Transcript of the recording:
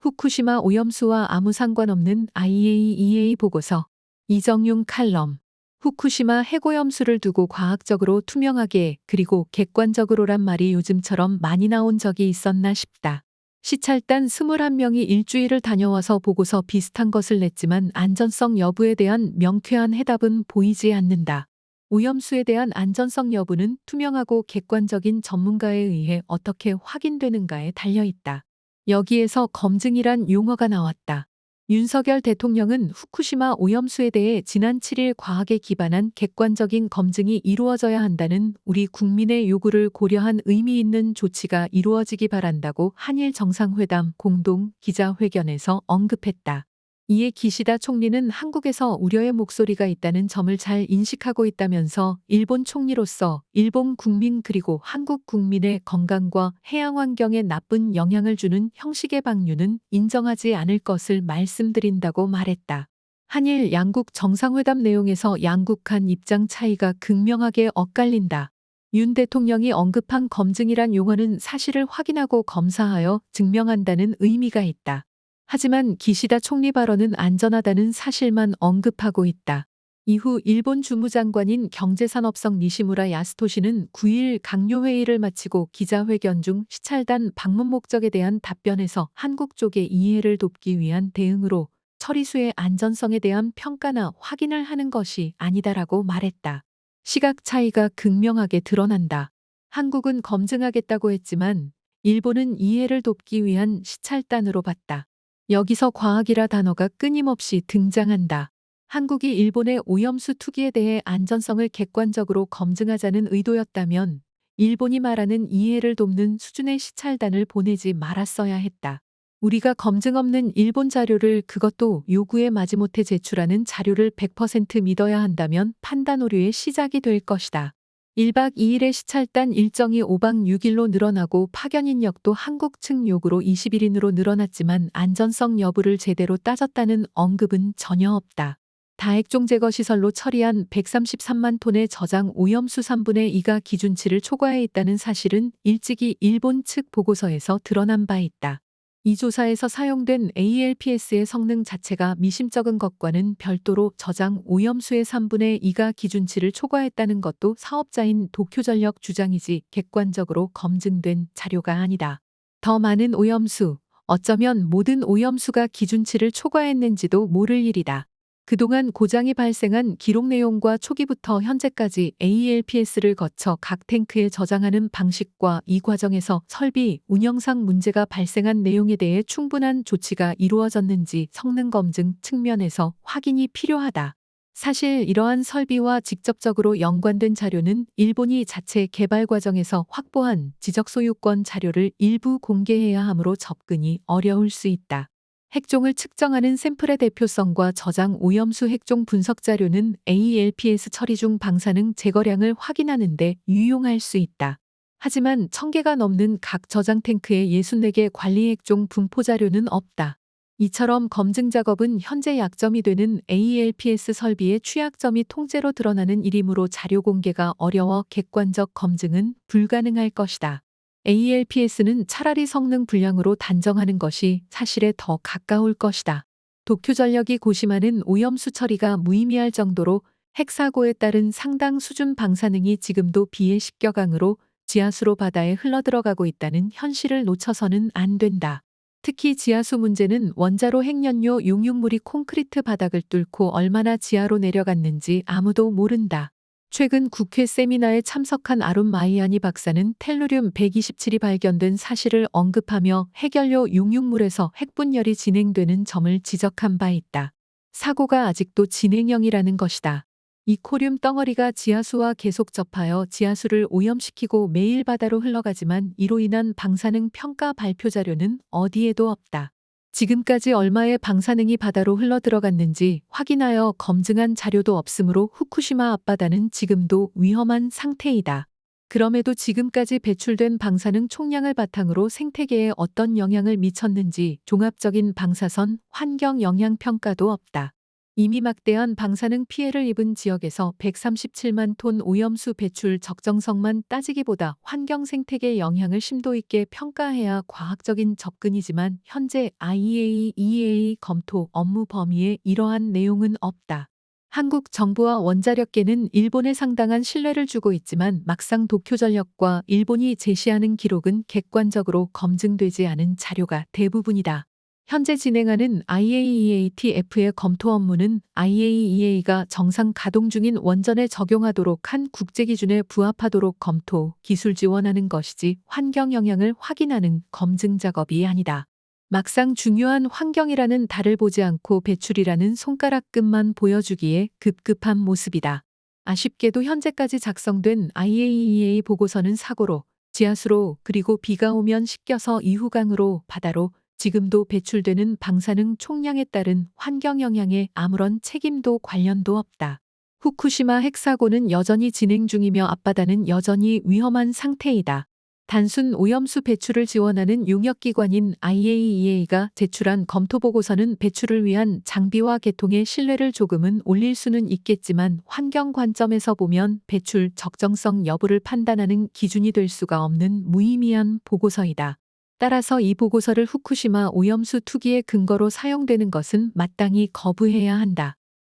후쿠시마 오염수와 아무 상관없는 IAEA 보고서. 이정용 칼럼. 후쿠시마 핵오염수를 두고 과학적으로 투명하게 그리고 객관적으로란 말이 요즘처럼 많이 나온 적이 있었나 싶다. 시찰단 21명이 일주일을 다녀와서 보고서 비슷한 것을 냈지만 안전성 여부에 대한 명쾌한 해답은 보이지 않는다. 오염수에 대한 안전성 여부는 투명하고 객관적인 전문가에 의해 어떻게 확인되는가에 달려있다. 여기에서 검증이란 용어가 나왔다. 윤석열 대통령은 후쿠시마 오염수에 대해 지난 7일 과학에 기반한 객관적인 검증이 이루어져야 한다는 우리 국민의 요구를 고려한 의미 있는 조치가 이루어지기 바란다고 한일 정상회담 공동 기자회견에서 언급했다. 이에 기시다 총리는 한국에서 우려의 목소리가 있다는 점을 잘 인식하고 있다면서 일본 총리로서 일본 국민 그리고 한국 국민의 건강과 해양 환경에 나쁜 영향을 주는 형식의 방류는 인정하지 않을 것을 말씀드린다고 말했다. 한일 양국 정상회담 내용에서 양국 간 입장 차이가 극명하게 엇갈린다. 윤 대통령이 언급한 검증이란 용어는 사실을 확인하고 검사하여 증명한다는 의미가 있다. 하지만 기시다 총리 발언은 안전하다는 사실만 언급하고 있다. 이후 일본 주무장관인 경제산업성 니시무라 야스토시는 9일 강요회의를 마치고 기자회견 중 시찰단 방문 목적에 대한 답변에서 한국 쪽의 이해를 돕기 위한 대응으로 처리수의 안전성에 대한 평가나 확인을 하는 것이 아니다라고 말했다. 시각 차이가 극명하게 드러난다. 한국은 검증하겠다고 했지만 일본은 이해를 돕기 위한 시찰단으로 봤다. 여기서 과학이라 단어가 끊임없이 등장한다. 한국이 일본의 오염수 투기에 대해 안전성을 객관적으로 검증하자는 의도였다면 일본이 말하는 이해를 돕는 수준의 시찰단을 보내지 말았어야 했다. 우리가 검증 없는 일본 자료를 그것도 요구에 마지못해 제출하는 자료를 100% 믿어야 한다면 판단 오류의 시작이 될 것이다. 1박 2일의 시찰단 일정이 5박 6일로 늘어나고 파견 인력도 한국 측 요구로 21인으로 늘어났지만 안전성 여부를 제대로 따졌다는 언급은 전혀 없다. 다핵종 제거 시설로 처리한 133만 톤의 저장 오염수 3분의 2가 기준치를 초과해 있다는 사실은 일찍이 일본 측 보고서에서 드러난 바 있다. 이 조사에서 사용된 ALPS의 성능 자체가 미심쩍은 것과는 별도로 저장 오염수의 3분의 2가 기준치를 초과했다는 것도 사업자인 도쿄전력 주장이지 객관적으로 검증된 자료가 아니다. 더 많은 오염수, 어쩌면 모든 오염수가 기준치를 초과했는지도 모를 일이다. 그동안 고장이 발생한 기록 내용과 초기부터 현재까지 ALPS를 거쳐 각 탱크에 저장하는 방식과 이 과정에서 설비, 운영상 문제가 발생한 내용에 대해 충분한 조치가 이루어졌는지 성능 검증 측면에서 확인이 필요하다. 사실 이러한 설비와 직접적으로 연관된 자료는 일본이 자체 개발 과정에서 확보한 지적 소유권 자료를 일부 공개해야 하므로 접근이 어려울 수 있다. 핵종을 측정하는 샘플의 대표성과 저장 오염수 핵종 분석 자료는 ALPS 처리 중 방사능 제거량을 확인하는 데 유용할 수 있다. 하지만 1000개가 넘는 각 저장 탱크의 64개 관리 핵종 분포 자료는 없다. 이처럼 검증 작업은 현재 약점이 되는 ALPS 설비의 취약점이 통째로 드러나는 일이므로 자료 공개가 어려워 객관적 검증은 불가능할 것이다. ALPS는 차라리 성능 불량으로 단정하는 것이 사실에 더 가까울 것이다. 도쿄전력이 고심하는 오염수 처리가 무의미할 정도로 핵사고에 따른 상당 수준 방사능이 지금도 비의 식겨강으로 지하수로 바다에 흘러들어가고 있다는 현실을 놓쳐서는 안 된다. 특히 지하수 문제는 원자로 핵연료 용융물이 콘크리트 바닥을 뚫고 얼마나 지하로 내려갔는지 아무도 모른다. 최근 국회 세미나에 참석한 아론 마이아니 박사는 텔루륨 127이 발견된 사실을 언급하며 핵연료 용융물에서 핵분열이 진행되는 점을 지적한 바 있다. 사고가 아직도 진행형이라는 것이다. 이 코륨 덩어리가 지하수와 계속 접하여 지하수를 오염시키고 매일 바다로 흘러가지만 이로 인한 방사능 평가 발표 자료는 어디에도 없다. 지금까지 얼마의 방사능이 바다로 흘러들어갔는지 확인하여 검증한 자료도 없으므로 후쿠시마 앞바다는 지금도 위험한 상태이다. 그럼에도 지금까지 배출된 방사능 총량을 바탕으로 생태계에 어떤 영향을 미쳤는지 종합적인 방사선 환경 영향 평가도 없다. 이미 막대한 방사능 피해를 입은 지역에서 137만 톤 오염수 배출 적정성만 따지기보다 환경 생태계 영향을 심도 있게 평가해야 과학적인 접근이지만 현재 IAEA 검토 업무 범위에 이러한 내용은 없다. 한국 정부와 원자력계는 일본에 상당한 신뢰를 주고 있지만 막상 도쿄전력과 일본이 제시하는 기록은 객관적으로 검증되지 않은 자료가 대부분이다. 현재 진행하는 IAEA-TF의 검토 업무는 IAEA가 정상 가동 중인 원전에 적용하도록 한 국제 기준에 부합하도록 검토, 기술 지원하는 것이지 환경 영향을 확인하는 검증 작업이 아니다. 막상 중요한 환경이라는 달을 보지 않고 배출이라는 손가락끝만 보여주기에 급급한 모습이다. 아쉽게도 현재까지 작성된 IAEA 보고서는 사고로, 지하수로 그리고 비가 오면 씻겨서 이후강으로 바다로 지금도 배출되는 방사능 총량에 따른 환경 영향에 아무런 책임도 관련도 없다. 후쿠시마 핵사고는 여전히 진행 중이며 앞바다는 여전히 위험한 상태이다. 단순 오염수 배출을 지원하는 용역기관인 IAEA가 제출한 검토보고서는 배출을 위한 장비와 계통의 신뢰를 조금은 올릴 수는 있겠지만 환경 관점에서 보면 배출 적정성 여부를 판단하는 기준이 될 수가 없는 무의미한 보고서이다. 따라서 이 보고서를 후쿠시마 오염수 투기의 근거로 사용되는 것은 마땅히 거부해야 한다.